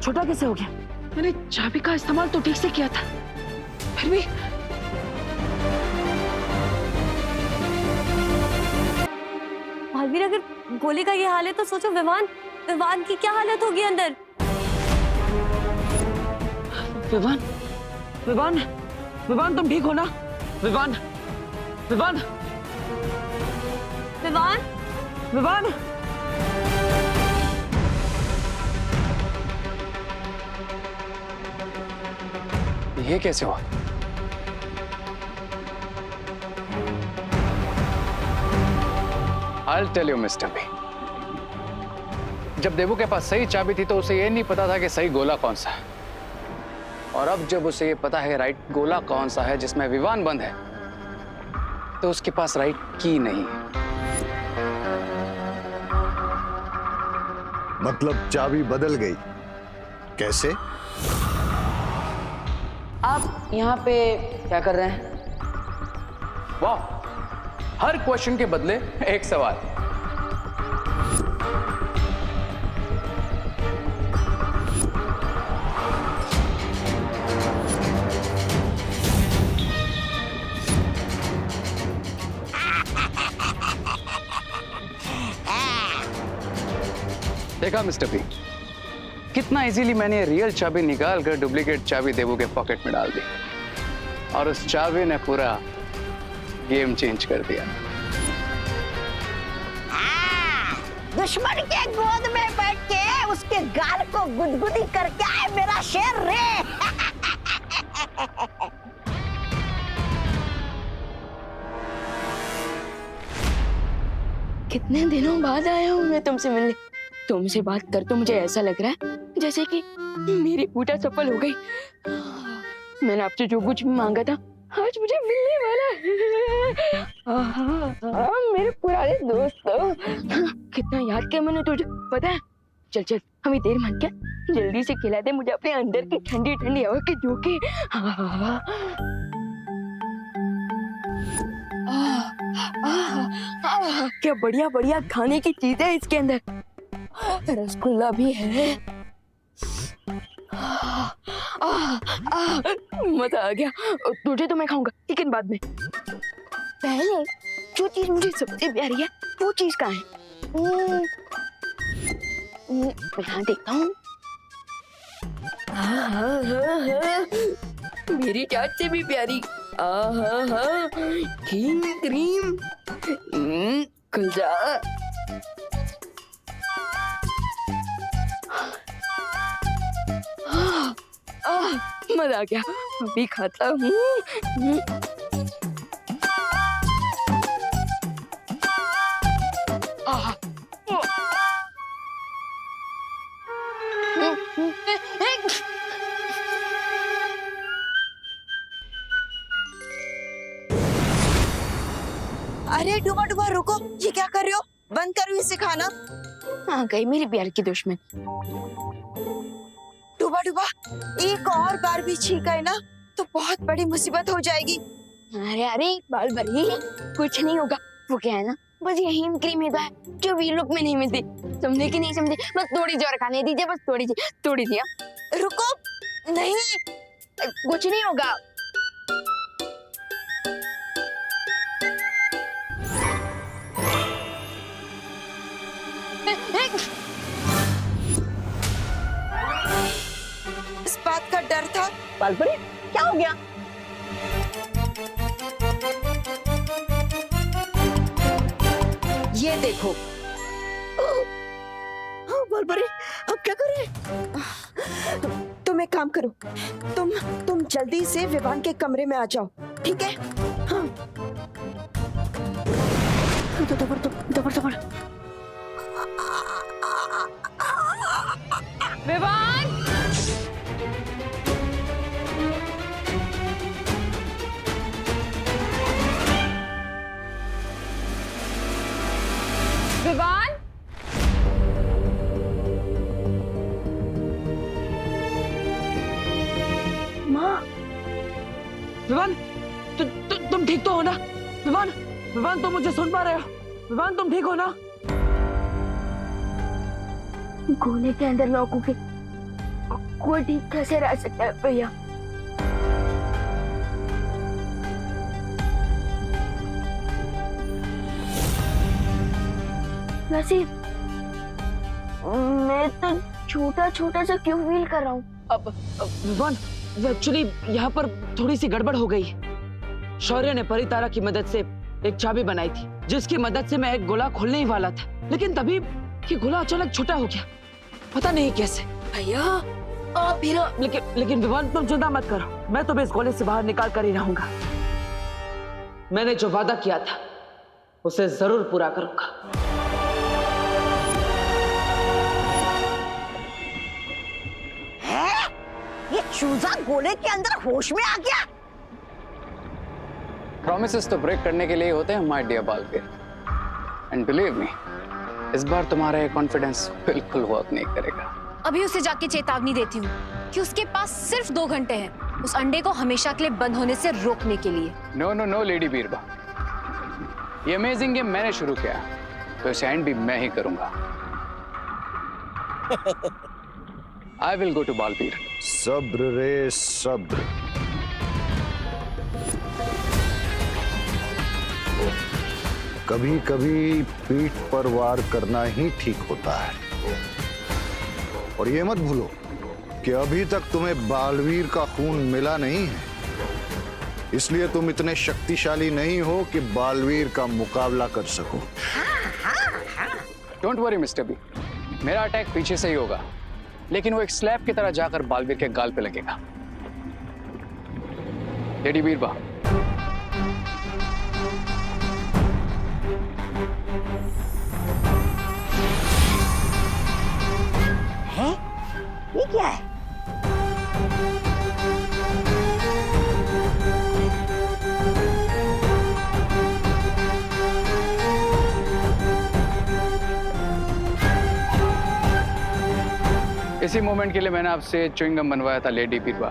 छोटा कैसे हो गया? मैंने चाबी का इस्तेमाल तो ठीक से किया था, फिर भी। भालवीर, अगर गोली का ये हाल है तो सोचो विवान की क्या हालत होगी अंदर। विवान, विवान, विवान तुम ठीक हो ना? विवान, विवान, विवान, विवान। ये कैसे हुआ? I'll tell you, Mr. B. जब देवू के पास सही चाबी थी तो उसे ये नहीं पता था कि सही गोला कौन सा है, और अब जब उसे ये पता है राइट गोला कौन सा है जिसमें विवान बंद है, तो उसके पास राइट की नहीं है। मतलब चाबी बदल गई? कैसे? आप यहाँ पे क्या कर रहे हैं? वाह, हर क्वेश्चन के बदले एक सवाल। देखा मिस्टर पी, कितना इजीली मैंने रियल चाबी निकाल कर डुप्लीकेट चाबी देवू के पॉकेट में डाल दी, और उस चाबी ने पूरा गेम चेंज कर दिया। दुश्मन के गोद में बैठ के उसके गाल को गुदगुदी करके आए मेरा शेर रे। कितने दिनों बाद आया हूँ मैं तुमसे मिलने। तुमसे बात कर तो मुझे ऐसा लग रहा है जैसे कि मेरी पूजा सफल हो गई। मैंने आपसे जो कुछ मांगा था आज मुझे मिलने वाला है। मेरे पुराने दोस्तों, कितना याद किया मैंने तुझे, पता है? चल चल, हमें देर मत क्या, जल्दी से खिला दे मुझे अपने अंदर की ठंडी ठंडी हवा के झोंके। क्या बढ़िया बढ़िया खाने की चीजें है इसके अंदर। रसगुल्ला भी है। मजा आ गया। तुझे तो मैं खाऊंगा लेकिन बाद में। पहले जो चीज मुझे सबसे प्यारी है वो चीज कहाँ है? यहाँ देखता हूँ। मेरी चाट से भी प्यारी। Cream cream kulcha. मजा आ गया, अभी खाता हूँ। अरे डुबा डुबा रुको, ये क्या कर रहे हो? बंद करो इसे खाना। आ गई मेरी प्यार की दुश्मन। डुबा डुबा, एक और बार भी छींका है ना तो बहुत बड़ी मुसीबत हो जाएगी। अरे अरे बाल भरी, कुछ नहीं होगा। वो क्या है ना, बस ये हीम क्रीम है जो वी लुक में नहीं मिलती। समझे कि नहीं समझे? बस थोड़ी सी और खाने दीजिए, बस थोड़ी सी रुको, नहीं कुछ नहीं होगा। इस बात का डर था। बालपरी, क्या हो गया? ये देखो। बालपरी, अब क्या करें? तुम एक काम करो, तुम जल्दी से विवान के कमरे में आ जाओ, ठीक है? हाँ। दबर। विवान, विवान, माँ, विवान, तुम ठीक तो हो ना? विवान, विवान तुम मुझे सुन पा रहे हो? विवान तुम ठीक हो ना? गोले के अंदर लॉक हो गए। कोई ठीक कैसे रह सकता है भैया? वैसे मैं तो छोटा छोटा सा क्यों फील कर रहा हूँ? अब विवान, एक्चुअली यहाँ पर थोड़ी सी गड़बड़ हो गई। शौर्य ने परितारा की मदद से एक चाबी बनाई थी, जिसकी मदद से मैं एक गोला खोलने ही वाला था, लेकिन तभी ये गोला अचानक छोटा हो गया, पता नहीं कैसे। भैया आप फिर लेकिन विवान, तुम चिंता मत करो, मैं तुम्हें इस गोले से बाहर निकाल कर ही रहूंगा। मैंने जो वादा किया था उसे जरूर पूरा करूंगा। ये चूजा गोले के अंदर होश में आ गया। प्रॉमिसेस तो ब्रेक करने के लिए होते हैं my dear Baalveer, and believe me, इस बार तुम्हारा ये कॉन्फिडेंस बिल्कुल वर्क नहीं करेगा। अभी उसे जाके चेतावनी देती हूँ कि उसके पास सिर्फ 2 घंटे हैं उस अंडे को हमेशा के लिए बंद होने से रोकने के लिए। नो नो नो लेडी बीरबा, ये अमेजिंग गेम मैंने शुरू किया तो इसे एंड भी मैं ही करूंगा। I will go to Baalveer. सब्र रे सब्र। कभी कभी पीठ पर वार करना ही ठीक होता है। और ये मत भूलो कि अभी तक तुम्हें बालवीर का खून मिला नहीं है, इसलिए तुम इतने शक्तिशाली नहीं हो कि बालवीर का मुकाबला कर सको। डोंट वरी मिस्टर बी, मेरा अटैक पीछे से ही होगा, लेकिन वो एक स्लैब की तरह जाकर बालवीर के गाल पे लगेगा। लेडी बीरबा, हैं? ये क्या है? इसी मोमेंट के लिए मैंने आपसे च्युइंगम बनवाया था लेडी बीरबा।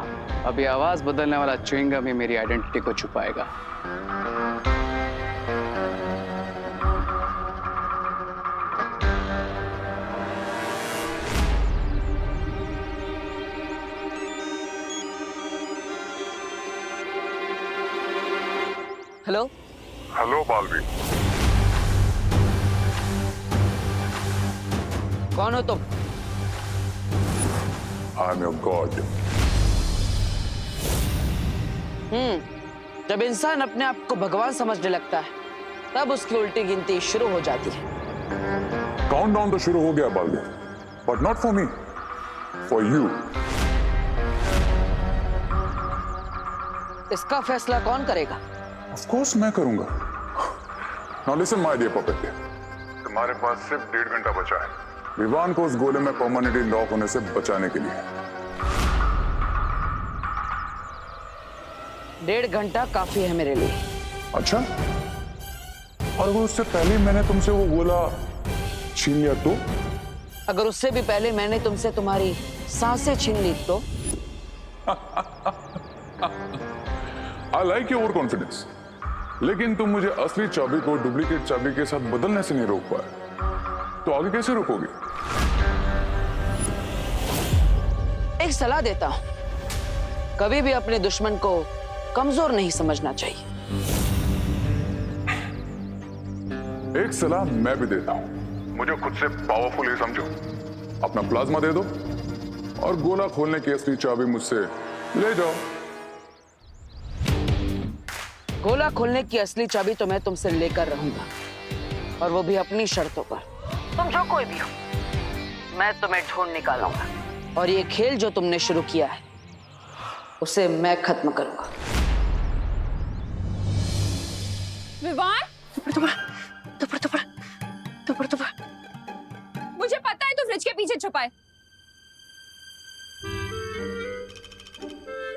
अब ये आवाज बदलने वाला च्युइंगम ही मेरी आइडेंटिटी को छुपाएगा। हेलो हेलो बालवीर, कौन हो तुम? I am your God. जब इंसान अपने आप को भगवान समझने लगता है तब उसकी उल्टी गिनती शुरू हो जाती है। काउंटडाउन तो शुरू हो गया Baalveer, but not for me, for you. इसका फैसला कौन करेगा? ऑफ कोर्स मैं करूंगा। Now listen my dear puppet, तुम्हारे पास सिर्फ 1.5 घंटा बचा है विवान को उस गोले में परमानेंटली लॉक होने से बचाने के लिए। 1.5 घंटा काफी है मेरे लिए। अच्छा, और अगर उससे पहले मैंने तुमसे वो गोला छीन लिया तो? अगर उससे भी पहले मैंने तुमसे तुम्हारी सांसें छीन ली तो? आई लाइक योर कॉन्फिडेंस, लेकिन तुम मुझे असली चाबी को डुप्लीकेट चाबी के साथ बदलने से नहीं रोक पाए, तो आगे कैसे रोकोगे? एक सलाह देता हूं, कभी भी अपने दुश्मन को कमजोर नहीं समझना चाहिए। एक सलाह मैं भी देता हूं, मुझे खुद से पावरफुल ही समझो। अपना प्लाज्मा दे दो और गोला खोलने की असली चाबी मुझसे ले जाओ। गोला खोलने की असली चाबी तो मैं तुमसे लेकर रहूंगा, और वो भी अपनी शर्तों पर। तुम जो कोई भी हो, मैं तुम्हें ढूंढ निकालूंगा, और ये खेल जो तुमने शुरू किया है उसे मैं खत्म करूंगा। विवान, मुझे पता है तू फ्रिज के पीछे छुपा है।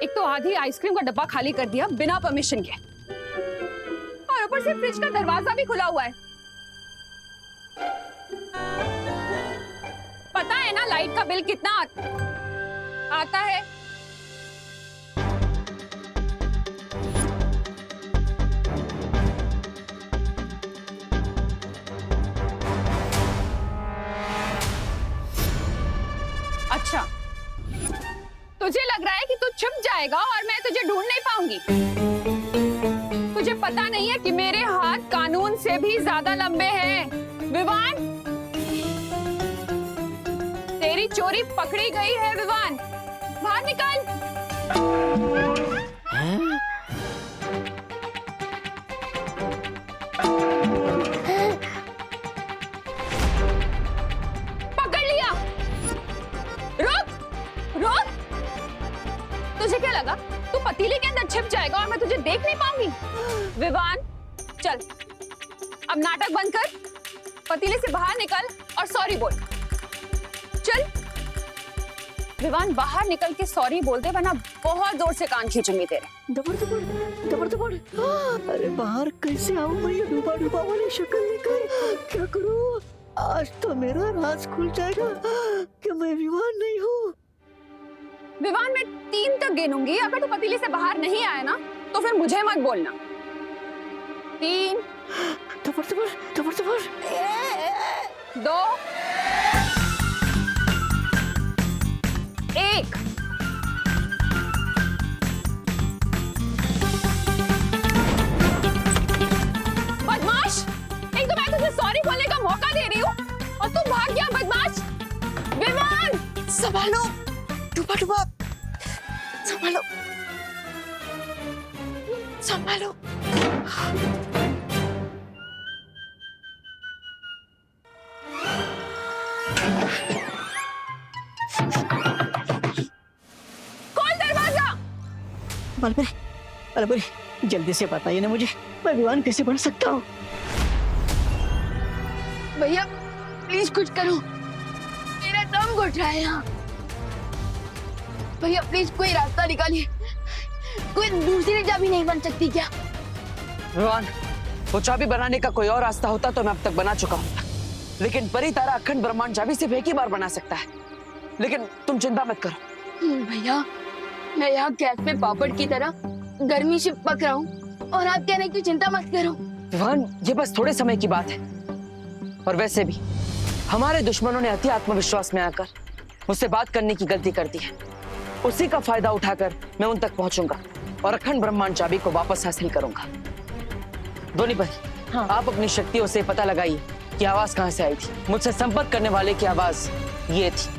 एक तो आधी आइसक्रीम का डब्बा खाली कर दिया बिना परमिशन के, और ऊपर से फ्रिज का दरवाजा भी खुला हुआ है। पता है ना लाइट का बिल कितना आता है? अच्छा, तुझे लग रहा है कि तू छुप जाएगा और मैं तुझे ढूंढ नहीं पाऊंगी। तुझे पता नहीं है कि मेरे हाथ कानून से भी ज्यादा लंबे हैं। विवान, तेरी चोरी पकड़ी गई है। विवान, बाहर निकल। पकड़ लिया। रुक रुक। तुझे क्या लगा तू पतीले के अंदर छिप जाएगा और मैं तुझे देख नहीं पाऊंगी? विवान, चल अब नाटक बंद कर, पतीले से बाहर निकल और सॉरी बोल। चल विवान, बाहर निकल के सॉरी बोल दे, वरना बहुत जोर से कान खींचूंगी तेरे। दबड़ दबड़ दबड़ दबड़। अरे बाहर कैसे आऊं मैं ये डूबा डूबा वाली शक्ल लेकर? क्या करूं? आज तो मेरा राज खुल जाएगा कि मैं विवान नहीं हूँ। विवान, मैं 3 तक गिनूंगी, अगर तू पतीले से बाहर नहीं आया ना तो फिर मुझे मत बोलना। 3, दबड़ दबड़ दबड़ दबड़। 2, 1। बदमाश, एक तो मैं तुझे सॉरी बोलने का मौका दे रही हूँ और तू भाग गया बदमाश। विवान, संभालो डूबा डूबा, संभालो संभालो। खोल दरवाजा। बलबरी जल्दी से बताइए ना मुझे, मैं विवान कैसे बन सकता हूँ? भैया प्लीज कुछ करो, मेरा दम घुट रहा है यहाँ। भैया प्लीज कोई रास्ता निकालिए, कोई दूसरी चाबी नहीं बन सकती क्या? विवान, वो चाबी बनाने का कोई और रास्ता होता तो मैं अब तक बना चुका हूँ, लेकिन परी तारा अखंड ब्रह्मांड चाबी सिर्फ एक ही बार बना सकता है। लेकिन तुम चिंता मत करो। भैया मैं यहाँ गैस पे पापड़ की तरह गर्मी से पक रहा हूँ और आप कह रहे हैं कि चिंता मत करो। विवान, ये बस थोड़े समय की बात है, और वैसे भी हमारे दुश्मनों ने अति आत्मविश्वास में आकर मुझसे बात करने की गलती कर दी है। उसी का फायदा उठाकर मैं उन तक पहुंचूंगा और अखंड ब्रह्मांड चाबी को वापस हासिल करूंगा। दोनी भाई, हाँ। आप अपनी शक्तियों से पता लगाइए कि आवाज कहां से आई थी। मुझसे संपर्क करने वाले की आवाज ये थी।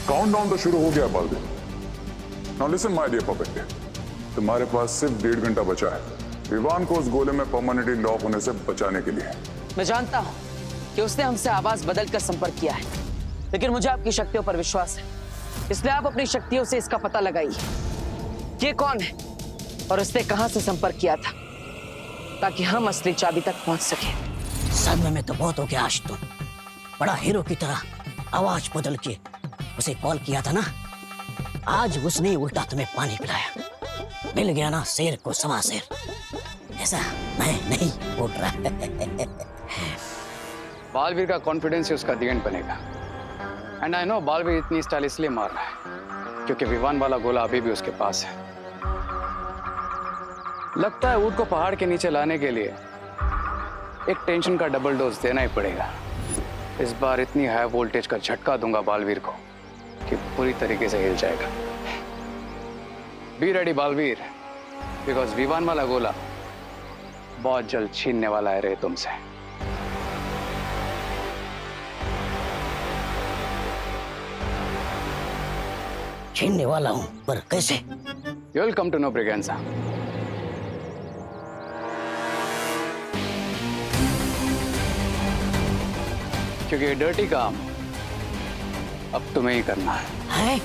काउंटडाउन तो शुरू हो गया Baldev. Now listen my dear puppet, तुम्हारे पास सिर्फ 1.5 घंटा बचा है विवान को उस गोले में परमानेंटली लॉक होने से बचाने के लिए। मैं जानता हूं कि उसने हमसे आवाज बदलकर संपर्क किया है, लेकिन मुझे आपकी शक्तियों पर विश्वास है, इसलिए आप अपनी शक्तियों से इसका पता लगाइए कि कौन है और उसने कहां से संपर्क किया था, ताकि हम असली चाबी तक पहुंच सके। सदमे में तो बहुत हो गया आज तो। बड़ा हीरो की तरह आवाज बदल के उसे कॉल किया था ना, आज उसने उल्टा तुम्हें पानी पिलाया। मिल गया ना शेर को सवा शेर, ऐसा मैं नहीं बोल रहा। बालवीर का कॉन्फिडेंस ही उसका दी एंड बनेगा। एंड आई नो बालवीर इतनी स्टाइल इसलिए मार रहा है क्योंकि विवान वाला गोला अभी भी उसके पास है। लगता है ऊँट को पहाड़ के नीचे लाने के लिए एक टेंशन का डबल डोज देना ही पड़ेगा। इस बार इतनी हाई वोल्टेज का झटका दूंगा बालवीर को कि पूरी तरीके से हिल जाएगा। Be ready Baalveer, because Vivaan वाला गोला बहुत जल्द छीनने वाला है रे तुमसे। छीनने वाला हूं, पर कैसे? You will come to know Briganza. क्योंकि ये डर्टी काम अब तुम्हें ही करना है। हैं?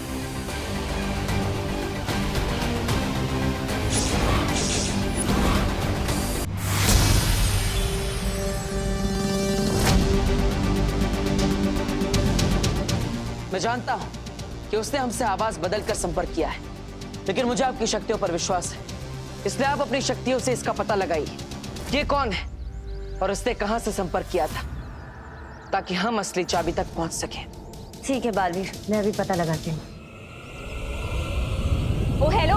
मैं जानता हूं कि उसने हमसे आवाज बदलकर संपर्क किया है, लेकिन मुझे आपकी शक्तियों पर विश्वास है, इसलिए आप अपनी शक्तियों से इसका पता लगाइए कि कौन है और उसने कहां से संपर्क किया था, ताकि हम असली चाबी तक पहुंच सकें। ठीक है बालवीर, मैं अभी पता लगाती हूँ। ओ हेलो,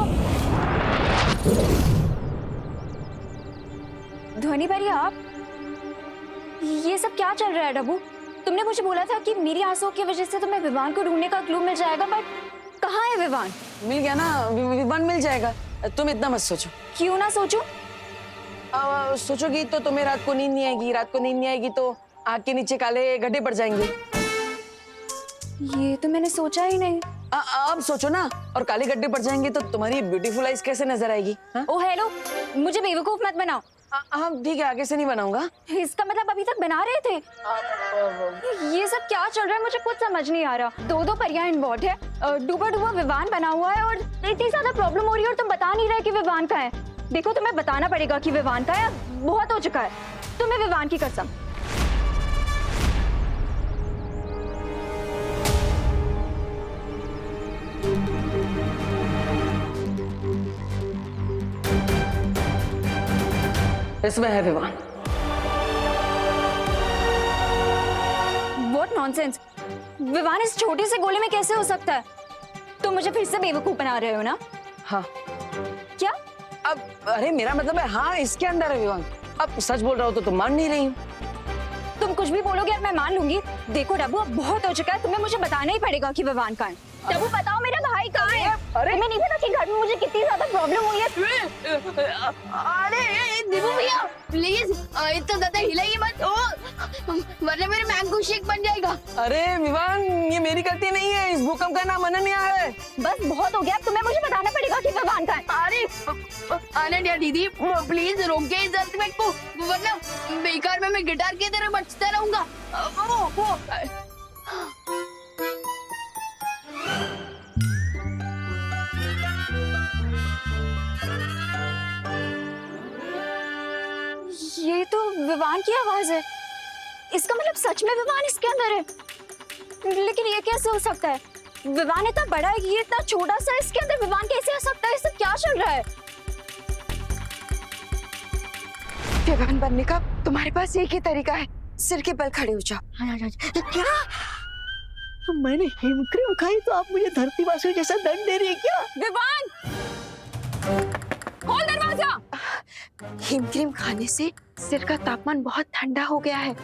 ध्वनि भैया, आप ये सब क्या चल रहा है? डब्बू, तुमने मुझे बोला था कि मेरी आंसुओं की वजह से तुम्हें विवान को ढूंढने का क्लू मिल जाएगा, बट कहाँ है विवान? मिल गया ना, विवान मिल जाएगा। तुम इतना मत सोचो। क्यों ना सोचूं? सोचोगी तो तुम्हें रात को नींद नहीं आएगी, रात को नींद नहीं आएगी तो आग के नीचे काले गड्ढे पड़ जाएंगे। ये तो मैंने सोचा ही नहीं। अब सोचो ना, और काले गड्ढे पड़ जाएंगे तो तुम्हारी ब्यूटीफुल आइज कैसे नजर आएगी? ओ हेलो, मुझे बेवकूफ मत बनाओ। हाँ ठीक है, आगे से नहीं बनाऊंगा। इसका मतलब अभी तक बना रहे थे? ये सब क्या चल रहा है, मुझे कुछ समझ नहीं आ रहा। दो परियां इन्वॉल्व है, डूबा डूबा विवान बना हुआ है और इतनी ज्यादा प्रॉब्लम हो रही है और तुम बता नहीं रहे कि विवान कहाँ है। देखो तुम्हें बताना पड़ेगा कि विवान कहाँ है, बहुत हो चुका है। तुम्हें विवान की कसम। इसमें है विवान। What nonsense! विवान इस छोटे से गोले में कैसे हो सकता है? तुम मुझे फिर से बेवकूफ बना रहे हो ना? हाँ। क्या? अब अरे मेरा मतलब है हाँ, इसके अंदर है विवान। अब सच बोल रहा हो तो तुम मान नहीं रही हो। तुम कुछ भी बोलोगे और मैं मान लूंगी। देखो डब्बू, अब बहुत हो चुका है, तुम्हें मुझे बताना ही पड़ेगा कि विवान कहाँ है। डब्बू बताओ, मेरा भाई कहाँ है? अरे तुम्हें नहीं पता कि घर में मुझे कितनी ज्यादा प्रॉब्लम हुई है? अरे दीपू भैया प्लीज इतना ज्यादा हिलाइए मत, वरना मेरे मैंगो शेक बन जाएगा। अरे विवान, ये मेरी गलती नहीं है, इस भूकंप का नाम अनन्या है। बस बहुत हो गया, अब तुम्हें मुझे बताना पड़ेगा कि विवान कहाँ है। अरे अनन्या दीदी प्लीज रोके इस अर्थक्वेक को, वरना बेकार में मैं गिटार की तरह बजता रहूंगा। ये तो विवान की आवाज है। इसका मतलब सच में विवान इसके अंदर है। लेकिन ये कैसे हो सकता है? विवान इतना बड़ा है, ये इतना छोटा सा, इसके अंदर विवान कैसे आ सकता है? ये सब क्या चल रहा है? विवान बनने का तुम्हारे पास एक ही तरीका है, सिर के बल खड़े हो जाओ। क्या? मैंने हिमक्रीम खाई तो आप मुझे धरती वासियों जैसा दंड दे रही है क्या? विवान, खोल दरवाजा। हिमक्रीम खाने से सिर का तापमान बहुत ठंडा हो गया है।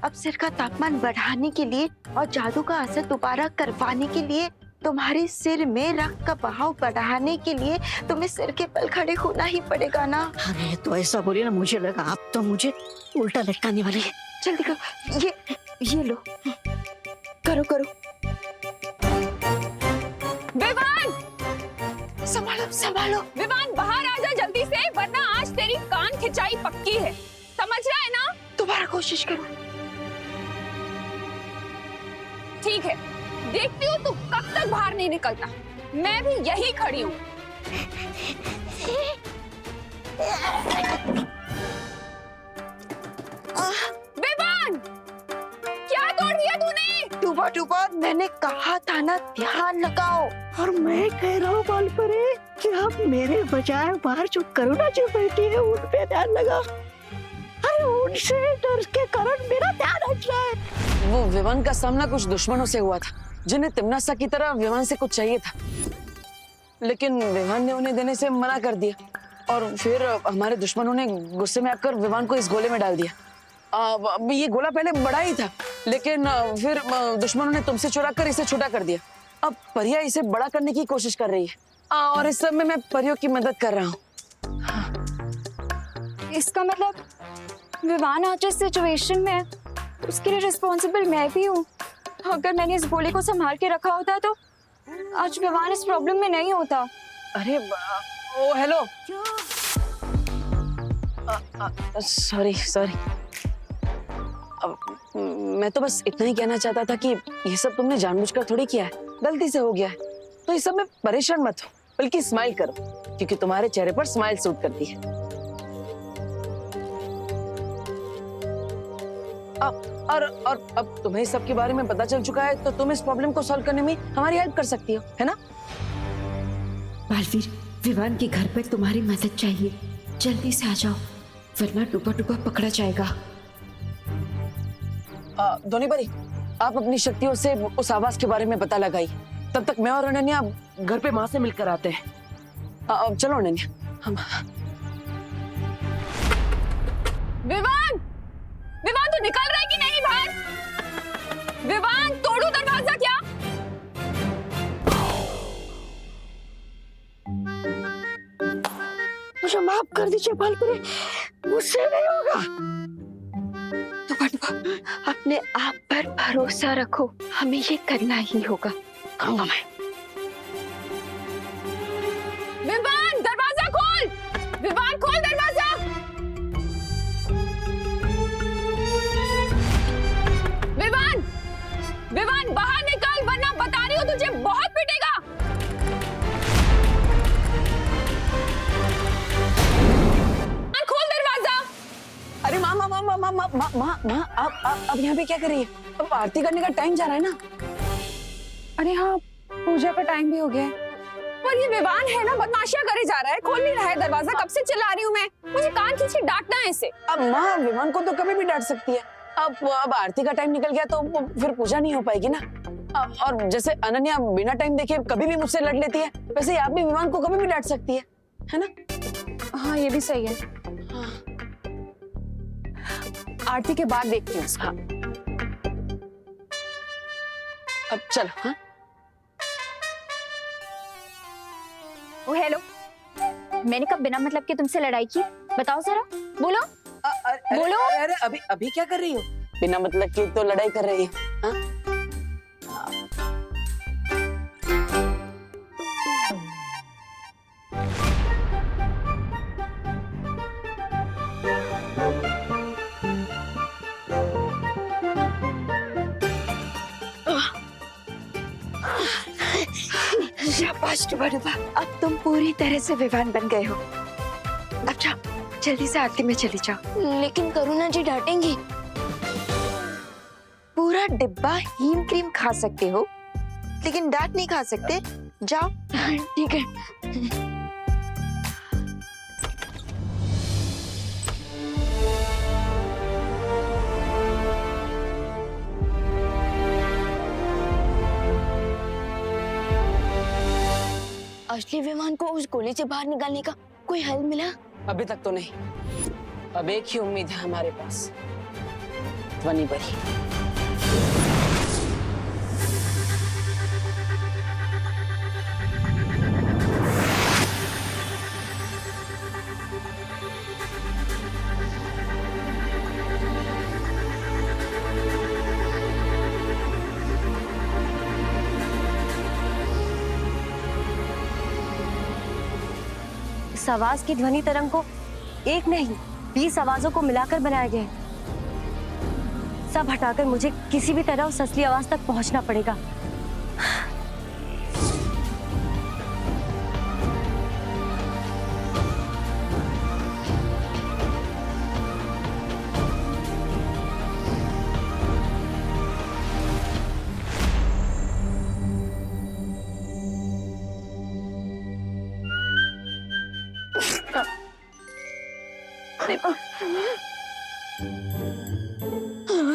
अब सिर का तापमान बढ़ाने के लिए और जादू का असर दोबारा करवाने के लिए, तुम्हारे सिर में रक्त का बहाव बढ़ाने के लिए तुम्हें सिर के बल खड़े होना ही पड़ेगा ना। अरे तो ऐसा बोलिए ना, मुझे लगा आप तो मुझे उल्टा लटकाने वाली है। जल्दी करो, ये लो, करो करो। विवान, संभालो संभालो। विवान बाहर आ जा जल्दी से, वरना आज तेरी कान खिंचाई पक्की है। समझ रहा है ना? दोबारा कोशिश करो। ठीक है, देखती हूँ तू कब तक बाहर नहीं निकलता। मैं भी यही खड़ी हूँ। विवान, क्या तोड़ दिया तूने? डूबा डूबा, मैंने कहा था ना ध्यान लगाओ। और मैं कह रहा हूँ बाल परे कि आप मेरे बजाय बाहर जो करुणा जी बैठी है उन पे ध्यान लगा। अरे उनसे डर के कारण मेरा ध्यान हट रहा है। वो विवान का सामना कुछ दुश्मनों से हुआ था, जिन्हें तिमनासा की तरह विवान से कुछ चाहिए था, लेकिन विवान ने उन्हें देने से मना कर दिया। और फिर हमारे दुश्मनों ने गुस्से में आकर विवान को इस गोले में डाल दिया। ये गोला पहले बड़ा ही था, लेकिन फिर दुश्मनों ने तुमसे चुरा कर इसे छोटा कर दिया। अब परिया इसे बड़ा करने की कोशिश कर रही है और इस सब में मैं परियों की मदद कर रहा हूँ। इसका मतलब विवान आज इस सिचुएशन में है, उसके लिए रिस्पॉन्सिबल मैं भी हूँ। अगर मैंने इस गोले को संभाल के रखा होता तो आज विवान इस प्रॉब्लम में नहीं होता। अरे ओ हेलो, सॉरी सॉरी। अब मैं तो बस इतना ही कहना चाहता था कि ये सब तुमने जानबूझकर थोड़ी किया है, गलती से हो गया है। तो इस सब में परेशान मत हो, बल्कि स्माइल करो, क्योंकि तुम्हारे चेहरे पर स्माइल सूट करती है। और अब तुम्हें इस सब के बारे में पता चल चुका है, तो तुम इस प्रॉब्लम को सॉल्व करने में हमारी हेल्प कर सकती हो, है ना? बालवीर, विवान के घर पर तुम्हारी मदद चाहिए, जल्दी से आ जाओ, वरना डूबा डूबा पकड़ा जाएगा। धोनी भाई, आप अपनी शक्तियों से उस आवाज के बारे में पता लगाइए। तब तक मैं और अनन्या घर पे माँ से मिलकर आते हैं। चलो अनन्या, हम। विवान, विवान तू निकल रहा है कि नहीं बाहर? मुझे माफ कर दीजिए बालपुरी, मुझसे नहीं होगा। अपने आप पर भरोसा रखो, हमें ये करना ही होगा। कहूंगा मैं। विवान दरवाजा खोल, विवान खोल दरवाजा। विवान, विवान बाहर निकल वरना बता रही हूँ तुझे बहुत पिटेगा। खोल दरवाजा। अरे माँ माँ माँ माँ माँ माँ माँ माँ माँ आप यहाँ पे क्या कर रही है? अब आरती करने का टाइम जा रहा है ना। अरे हाँ, पूजा का टाइम भी हो गया है। पर ये विवान है ना, बदमाशियां करे जा रहा है, खोल नहीं रहा है दरवाजा। कब से चिल्ला रही हूँ मैं, मुझे कान खींच के डांटना है इसे। अब माँ विवान को तो कभी भी डांट सकती है। अब आरती का टाइम निकल गया तो फिर पूजा नहीं हो पाएगी ना। और जैसे अनन्या बिना टाइम देखे कभी भी मुझसे लड़ लेती है, वैसे आप भी विवान को कभी भी डांट सकती है ना? हाँ ये भी सही है। आरती के बाद देखती हूँ। हाँ अब चल। हाँ ओ हेलो, मैंने कब बिना मतलब के तुमसे लड़ाई की? बताओ जरा, बोलो। बोलो। अरे अभी अभी क्या कर रही हो? बिना मतलब की तो लड़ाई कर रही है। हाँ? शाबाश डुबा डुबा, अब तुम पूरी तरह से विवान बन गए हो। अब जाओ, जल्दी से आरती में चली जाओ। लेकिन करुणा जी डांटेंगी। पूरा डिब्बा हीम क्रीम खा सकते हो, लेकिन डांट नहीं खा सकते। जाओ। ठीक है। असली विमान को उस गोली से बाहर निकालने का कोई हल मिला? अभी तक तो नहीं। अब एक ही उम्मीद है हमारे पास, ध्वनि बरी। इस आवाज की ध्वनि तरंग को एक नहीं 20 आवाजों को मिलाकर बनाया गया है। सब हटाकर मुझे किसी भी तरह उस असली आवाज तक पहुंचना पड़ेगा।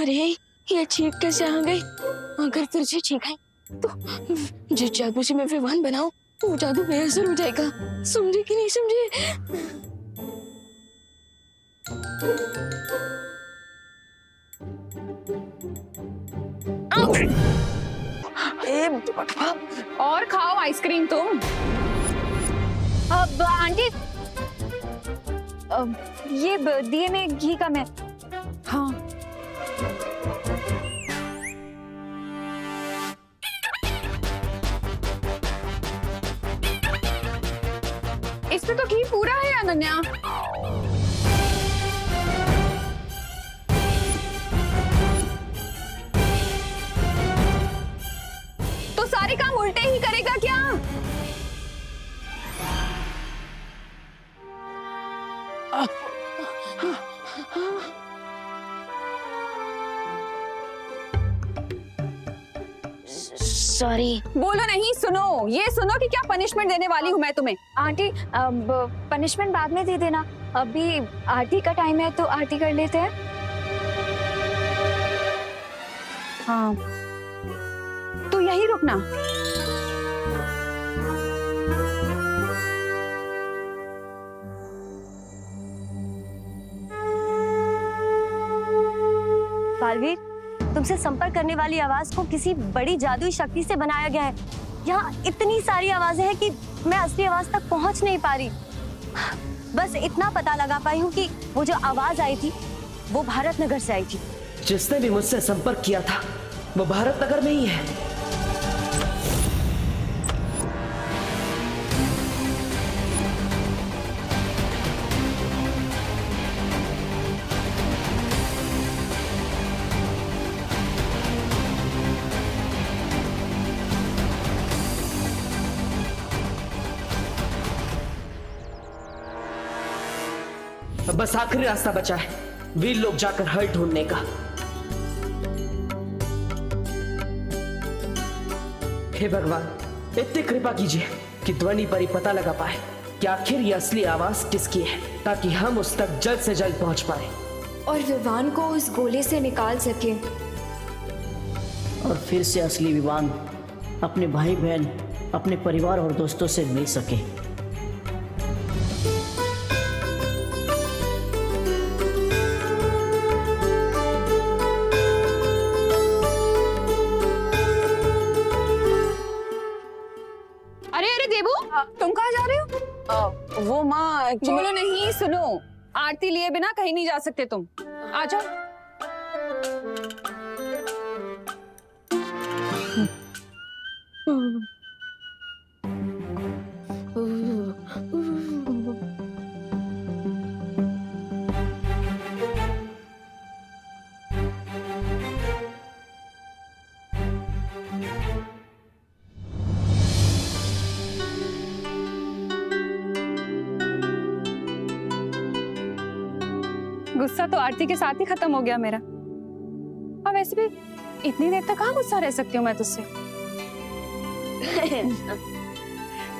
अरे ये छींक कैसे आ गई? अगर फिर से छींक आई तो जिस जादू से मैं विवान बनाऊं वो जादू बेअसर हो जाएगा। समझे कि नहीं समझे? और खाओ आइसक्रीम तुम। अब आंटी, ये दिए में घी कम है। हाँ इसमें तो घी पूरा है अनन्या। तो सारे काम उल्टे ही करेगा क्या? सॉरी। बोलो नहीं, सुनो। ये सुनो कि क्या पनिशमेंट देने वाली हूँ मैं तुम्हें। आंटी, अब पनिशमेंट बाद में दे देना, अभी आरती का टाइम है तो आरती कर लेते हैं। हाँ तो यही रुकना। बालवीर, तुमसे संपर्क करने वाली आवाज को किसी बड़ी जादुई शक्ति से बनाया गया है। यहाँ इतनी सारी आवाजें हैं कि मैं असली आवाज तक पहुंच नहीं पा रही। बस इतना पता लगा पाई हूँ कि वो जो आवाज आई थी वो भारत नगर से आई थी। जिसने भी मुझसे संपर्क किया था वो भारत नगर में ही है। अब बस आखिरी रास्ता बचा है, वीर लोग जाकर हल ढूंढने का। हे भगवान, इतनी कृपा कीजिए कि ध्वनि पर ही पता लगा पाए कि आखिर ये असली आवाज किसकी है, ताकि हम उस तक जल्द से जल्द पहुंच पाए और विवान को उस गोले से निकाल सके। और फिर से असली विवान अपने भाई बहन, अपने परिवार और दोस्तों से मिल सके। अरे अरे देबू, तुम कहाँ जा रहे हो? वो माँ बोलो नहीं, सुनो, आरती लिए बिना कहीं नहीं जा सकते तुम। आ जाओ। गुस्सा तो आरती के साथ ही खत्म हो गया मेरा। अब वैसे भी इतनी देर तक कहाँ गुस्सा रह सकती हूँ मैं तुझसे।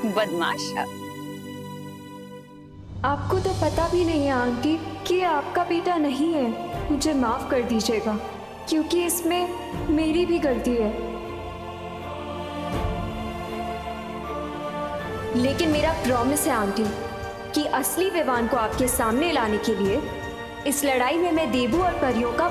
बदमाश। आपको तो पता भी नहीं है आंटी कि ये आपका बेटा नहीं है। मुझे माफ कर दीजिएगा क्योंकि इसमें मेरी भी गलती है। लेकिन मेरा प्रॉमिस है आंटी कि असली विवान को आपके सामने लाने के लिए इस लड़ाई में मैं देबू और परियों का